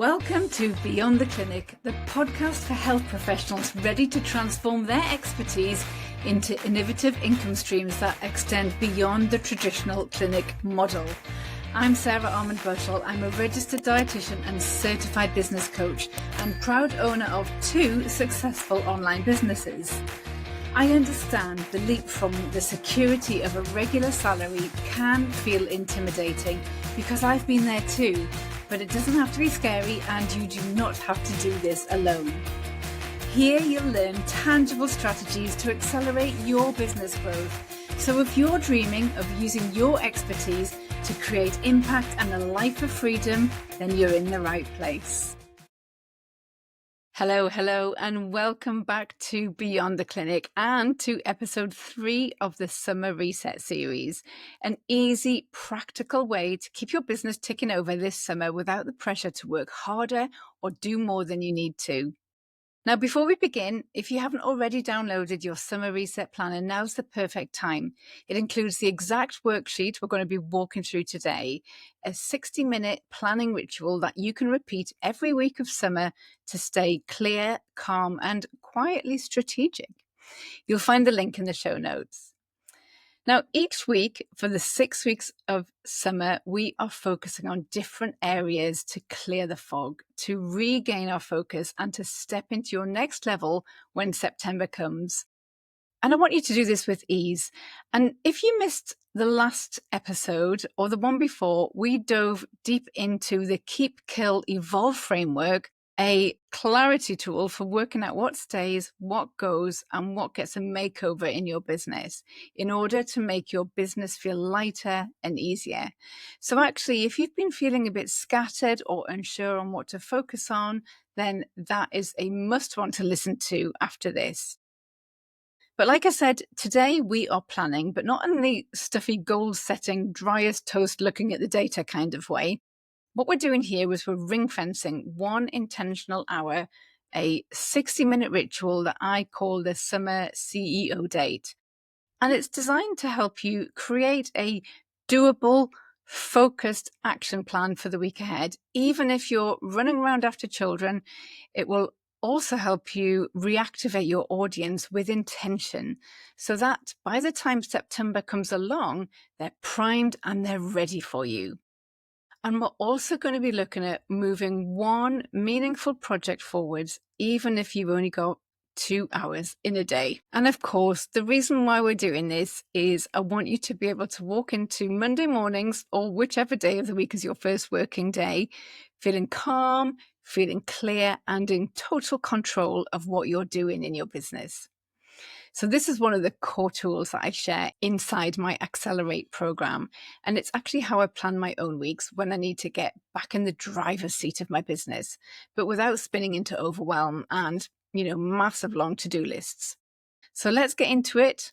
Welcome to Beyond the Clinic, the podcast for health professionals ready to transform their expertise into innovative income streams that extend beyond the traditional clinic model. I'm Sarah Armand-Bushell. I'm a registered dietitian and certified business coach and proud owner of 2 successful online businesses. I understand the leap from the security of a regular salary can feel intimidating because I've been there too. But it doesn't have to be scary, and you do not have to do this alone. Here you'll learn tangible strategies to accelerate your business growth. So if you're dreaming of using your expertise to create impact and a life of freedom, then you're in the right place. Hello, and welcome back to Beyond the Clinic and to episode 3 of the Summer Reset series. An easy, practical way to keep your business ticking over this summer without the pressure to work harder or do more than you need to. Now, before we begin, if you haven't already downloaded your Summer Reset Planner, now's the perfect time. It includes the exact worksheet we're going to be walking through today, a 60-minute planning ritual that you can repeat every week of summer to stay clear, calm, and quietly strategic. You'll find the link in the show notes. Now, each week for the 6 weeks of summer, we are focusing on different areas to clear the fog, to regain our focus, and to step into your next level when September comes. And I want you to do this with ease. And if you missed the last episode or the one before, we dove deep into the Keep, Kill, Evolve framework, a clarity tool for working out what stays, what goes, and what gets a makeover in your business in order to make your business feel lighter and easier. So actually, if you've been feeling a bit scattered or unsure on what to focus on, then that is a must want to listen to after this. But like I said, today we are planning, but not in the stuffy goal-setting, dry as toast looking at the data kind of way. What we're doing here is we're ring fencing one intentional hour, a 60-minute ritual that I call the Summer CEO Date. And it's designed to help you create a doable, focused action plan for the week ahead. Even if you're running around after children, it will also help you reactivate your audience with intention so that by the time September comes along, they're primed and they're ready for you. And we're also going to be looking at moving one meaningful project forwards, even if you've only got 2 hours in a day. And of course, the reason why we're doing this is I want you to be able to walk into Monday mornings or whichever day of the week is your first working day, feeling calm, feeling clear, and in total control of what you're doing in your business. So this is one of the core tools that I share inside my Accelerate program. And it's actually how I plan my own weeks when I need to get back in the driver's seat of my business, but without spinning into overwhelm and, massive long to-do lists. So let's get into it.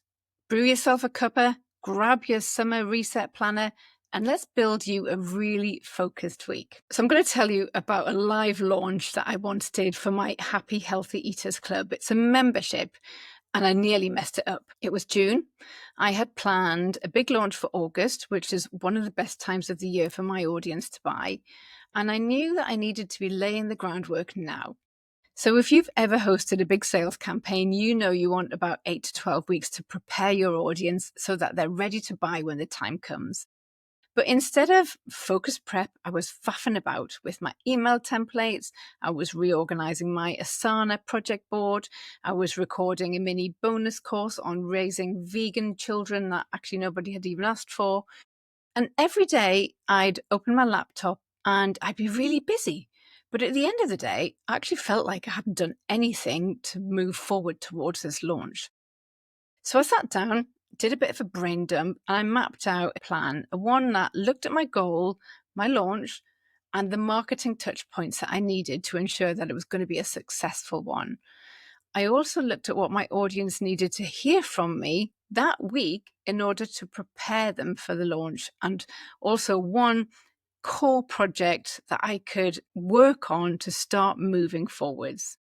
Brew yourself a cuppa, grab your Summer Reset Planner, and let's build you a really focused week. So I'm going to tell you about a live launch that I once did for my Happy Healthy Eaters Club. It's a membership. And I nearly messed it up. It was June. I had planned a big launch for August, which is one of the best times of the year for my audience to buy. And I knew that I needed to be laying the groundwork now. So if you've ever hosted a big sales campaign, you know you want about 8 to 12 weeks to prepare your audience so that they're ready to buy when the time comes. But instead of focused prep, I was faffing about with my email templates. I was reorganizing my Asana project board. I was recording a mini bonus course on raising vegan children that actually nobody had even asked for. And every day I'd open my laptop and I'd be really busy. But at the end of the day, I actually felt like I hadn't done anything to move forward towards this launch. So I sat down, did a bit of a brain dump, and I mapped out a plan, one that looked at my goal, my launch, and the marketing touch points that I needed to ensure that it was going to be a successful one. I also looked at what my audience needed to hear from me that week in order to prepare them for the launch, and also one core project that I could work on to start moving forwards.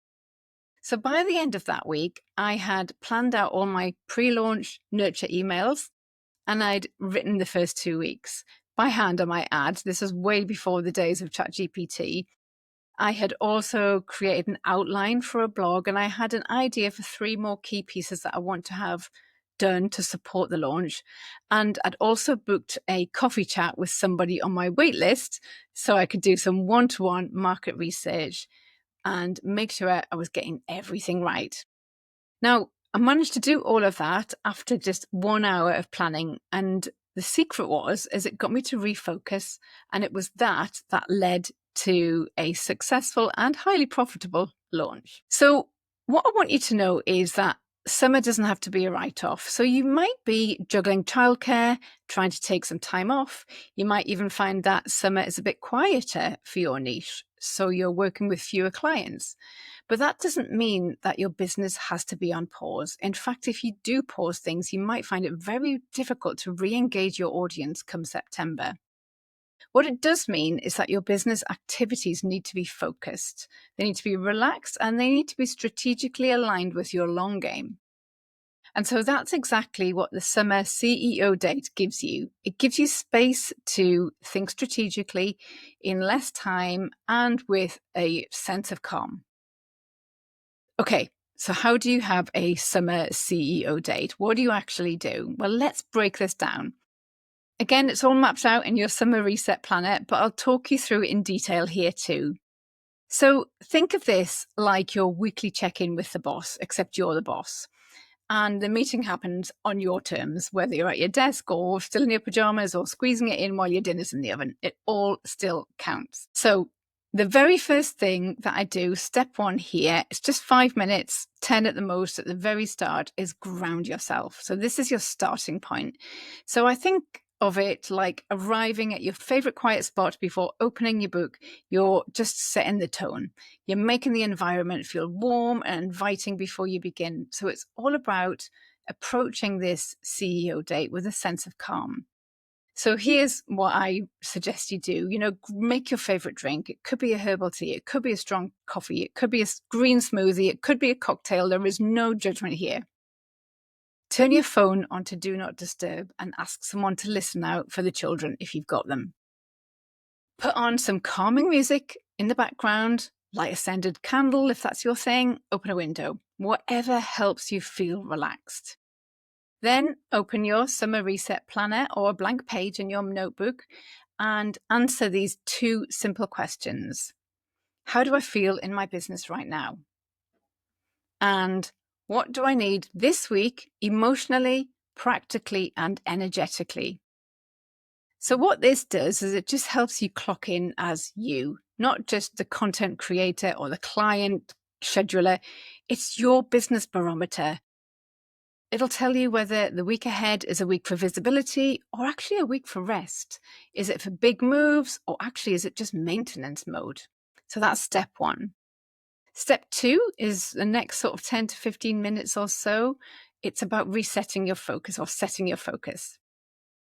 So by the end of that week, I had planned out all my pre-launch nurture emails, and I'd written the first 2 weeks by hand, I might add. This was way before the days of ChatGPT. I had also created an outline for a blog, and I had an idea for 3 more key pieces that I want to have done to support the launch. And I'd also booked a coffee chat with somebody on my wait list so I could do some one-to-one market research and make sure I was getting everything right. Now, I managed to do all of that after just 1 hour of planning, and the secret is it got me to refocus, and it was that led to a successful and highly profitable launch. So what I want you to know is that summer doesn't have to be a write-off. So you might be juggling childcare, trying to take some time off. You might even find that summer is a bit quieter for your niche, so you're working with fewer clients. But that doesn't mean that your business has to be on pause. In fact, if you do pause things, you might find it very difficult to re-engage your audience come September. What it does mean is that your business activities need to be focused. They need to be relaxed and they need to be strategically aligned with your long game. And so that's exactly what the summer CEO date gives you. It gives you space to think strategically in less time and with a sense of calm. Okay, so how do you have a summer CEO date? What do you actually do? Well, let's break this down. Again, it's all mapped out in your summer reset planner, but I'll talk you through it in detail here too. So think of this like your weekly check-in with the boss, except you're the boss. And the meeting happens on your terms, whether you're at your desk or still in your pajamas or squeezing it in while your dinner's in the oven. It all still counts. So the very first thing that I do, step 1 here, it's just 5 minutes, 10 at the most at the very start, is ground yourself. So this is your starting point. So I think of it like arriving at your favorite quiet spot before opening your book. You're just setting the tone. You're making the environment feel warm and inviting before you begin. So it's all about approaching this CEO date with a sense of calm. So here's what I suggest you do. Make your favorite drink. It could be a herbal tea. It could be a strong coffee. It could be a green smoothie. It could be a cocktail. There is no judgment here. Turn your phone onto Do Not Disturb and ask someone to listen out for the children if you've got them. Put on some calming music in the background, light a scented candle if that's your thing, open a window, whatever helps you feel relaxed. Then open your summer reset planner or a blank page in your notebook and answer these 2 simple questions. How do I feel in my business right now? And what do I need this week emotionally, practically, and energetically? So what this does is it just helps you clock in as you, not just the content creator or the client scheduler. It's your business barometer. It'll tell you whether the week ahead is a week for visibility or actually a week for rest. Is it for big moves or actually is it just maintenance mode? So that's step 1. Step 2 is the next sort of 10 to 15 minutes or so. It's about resetting your focus or setting your focus.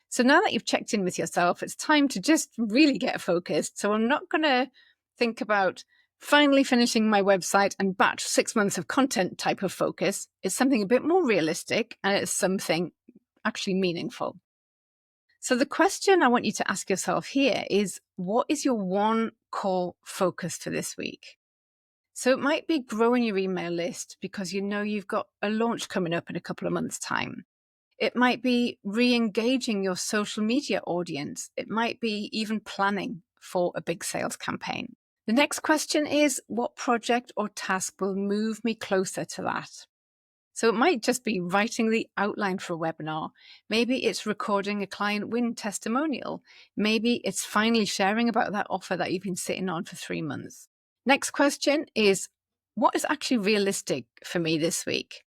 So now that you've checked in with yourself, it's time to just really get focused. So I'm not going to think about finally finishing my website and batch 6 months of content type of focus. It's something a bit more realistic and it's something actually meaningful. So the question I want you to ask yourself here is, what is your one core focus for this week? So it might be growing your email list because you know you've got a launch coming up in a couple of months' time. It might be re-engaging your social media audience. It might be even planning for a big sales campaign. The next question is, what project or task will move me closer to that? So it might just be writing the outline for a webinar. Maybe it's recording a client win testimonial. Maybe it's finally sharing about that offer that you've been sitting on for 3 months. Next question is, what is actually realistic for me this week?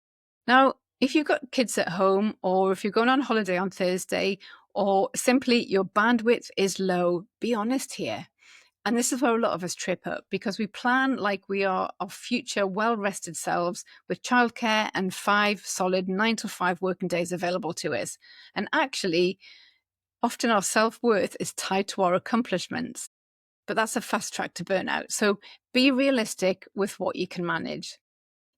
Now, if you've got kids at home or if you're going on holiday on Thursday or simply your bandwidth is low, be honest here. And this is where a lot of us trip up because we plan like we are our future well-rested selves with childcare and 5 solid 9 to 5 working days available to us. And actually, often our self-worth is tied to our accomplishments. But that's a fast track to burnout. So be realistic with what you can manage.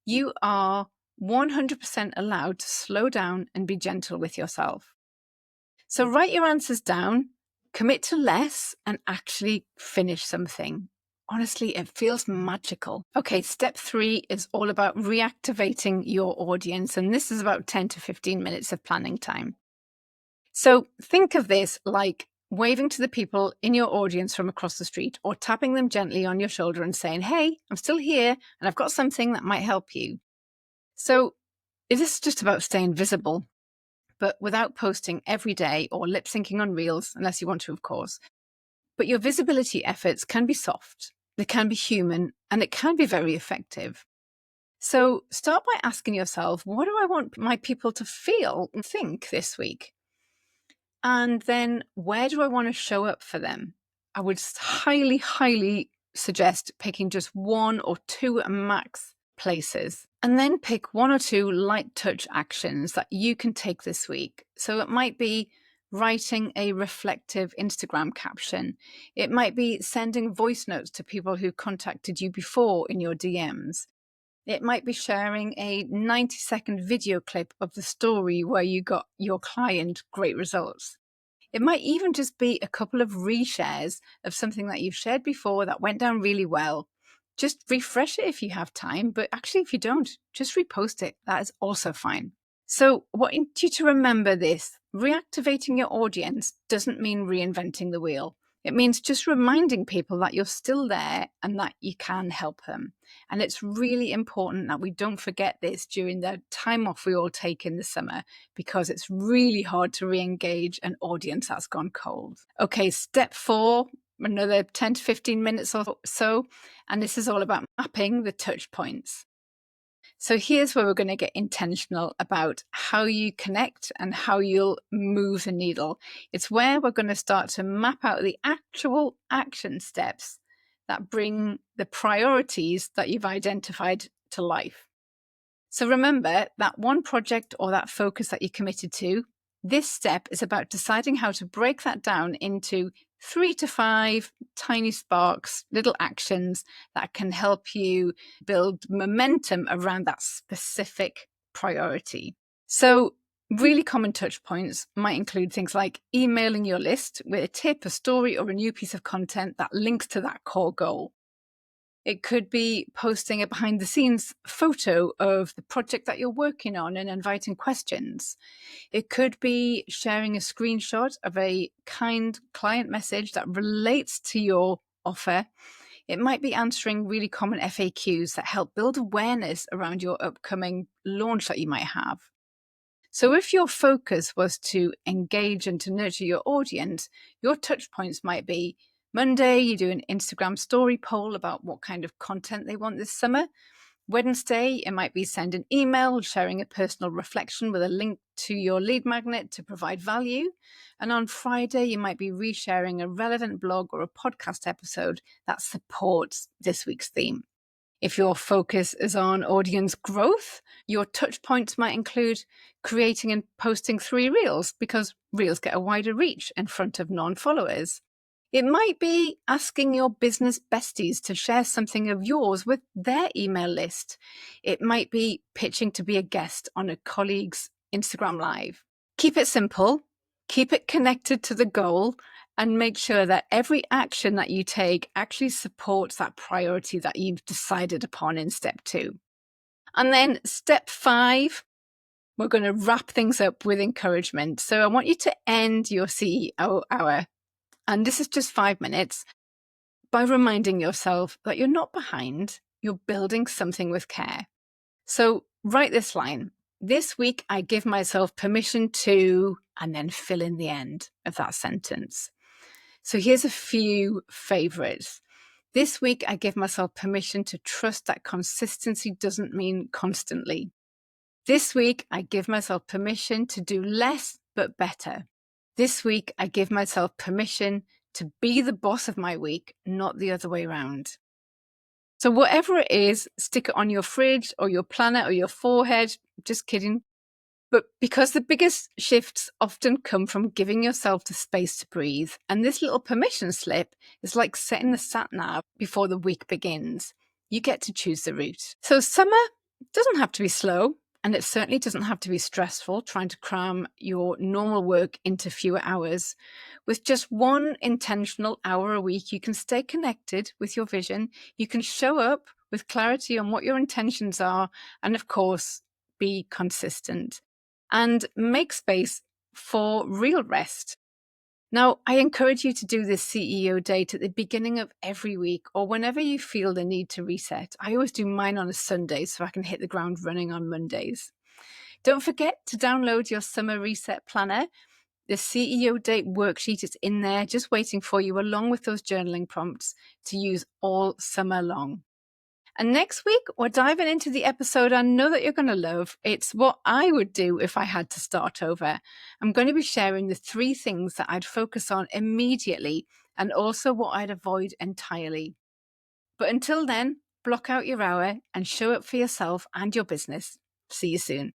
You are 100% allowed to slow down and be gentle with yourself. So write your answers down, commit to less, and actually finish something. Honestly, it feels magical. Okay, step 3 is all about reactivating your audience, and this is about 10 to 15 minutes of planning time. So think of this like waving to the people in your audience from across the street, or tapping them gently on your shoulder and saying, "Hey, I'm still here and I've got something that might help you." So this is just about staying visible, but without posting every day or lip syncing on Reels, unless you want to, of course. But your visibility efforts can be soft, they can be human, and it can be very effective. So start by asking yourself, what do I want my people to feel and think this week? And then where do I want to show up for them? I would highly, highly suggest picking just 1 or 2 max places. And then pick 1 or 2 light touch actions that you can take this week. So it might be writing a reflective Instagram caption. It might be sending voice notes to people who contacted you before in your DMs. It might be sharing a 90-second video clip of the story where you got your client great results. It might even just be a couple of reshares of something that you've shared before that went down really well. Just refresh it if you have time, but actually, if you don't, just repost it. That is also fine. So I want you to remember this. Reactivating your audience doesn't mean reinventing the wheel. It means just reminding people that you're still there and that you can help them. And it's really important that we don't forget this during the time off we all take in the summer, because it's really hard to re-engage an audience that's gone cold. Okay, step 4, another 10 to 15 minutes or so, and this is all about mapping the touch points. So here's where we're going to get intentional about how you connect and how you'll move the needle. It's where we're going to start to map out the actual action steps that bring the priorities that you've identified to life. So remember that one project or that focus that you committed to, this step is about deciding how to break that down into 3 to 5 tiny sparks, little actions that can help you build momentum around that specific priority. So really common touch points might include things like emailing your list with a tip, a story, or a new piece of content that links to that core goal. It could be posting a behind the scenes photo of the project that you're working on and inviting questions. It could be sharing a screenshot of a kind client message that relates to your offer. It might be answering really common FAQs that help build awareness around your upcoming launch that you might have. So if your focus was to engage and to nurture your audience, your touch points might be Monday, you do an Instagram story poll about what kind of content they want this summer. Wednesday, it might be send an email sharing a personal reflection with a link to your lead magnet to provide value. And on Friday, you might be resharing a relevant blog or a podcast episode that supports this week's theme. If your focus is on audience growth, your touch points might include creating and posting 3 reels, because reels get a wider reach in front of non-followers. It might be asking your business besties to share something of yours with their email list. It might be pitching to be a guest on a colleague's Instagram Live. Keep it simple, keep it connected to the goal, and make sure that every action that you take actually supports that priority that you've decided upon in step 2. And then step 5, we're going to wrap things up with encouragement. So I want you to end your CEO hour, and this is just 5 minutes, by reminding yourself that you're not behind, you're building something with care. So write this line. This week, I give myself permission to, and then fill in the end of that sentence. So here's a few favorites. This week, I give myself permission to trust that consistency doesn't mean constantly. This week, I give myself permission to do less but better. This week, I give myself permission to be the boss of my week, not the other way around. So whatever it is, stick it on your fridge or your planner or your forehead. Just kidding. But because the biggest shifts often come from giving yourself the space to breathe, and this little permission slip is like setting the sat nav before the week begins. You get to choose the route. So summer doesn't have to be slow, And it certainly doesn't have to be stressful trying to cram your normal work into fewer hours. With just one intentional hour a week, you can stay connected with your vision. You can show up with clarity on what your intentions are, and of course, be consistent and make space for real rest. Now, I encourage you to do this CEO date at the beginning of every week or whenever you feel the need to reset. I always do mine on a Sunday so I can hit the ground running on Mondays. Don't forget to download your summer reset planner. The CEO date worksheet is in there just waiting for you, along with those journaling prompts to use all summer long. And next week, we're diving into the episode I know that you're going to love. It's what I would do if I had to start over. I'm going to be sharing the 3 things that I'd focus on immediately and also what I'd avoid entirely. But until then, block out your hour and show up for yourself and your business. See you soon.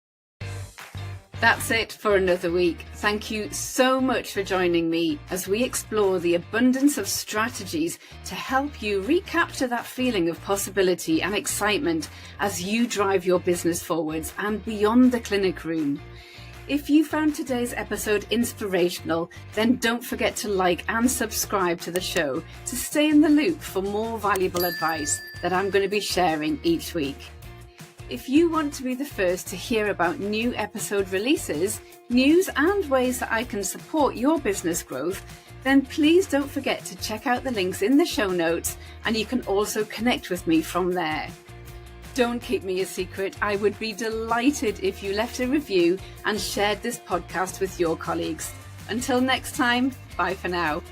That's it for another week. Thank you so much for joining me as we explore the abundance of strategies to help you recapture that feeling of possibility and excitement as you drive your business forwards and beyond the clinic room. If you found today's episode inspirational, then don't forget to like and subscribe to the show to stay in the loop for more valuable advice that I'm going to be sharing each week. If you want to be the first to hear about new episode releases, news and ways that I can support your business growth, then please don't forget to check out the links in the show notes, and you can also connect with me from there. Don't keep me a secret. I would be delighted if you left a review and shared this podcast with your colleagues. Until next time, bye for now.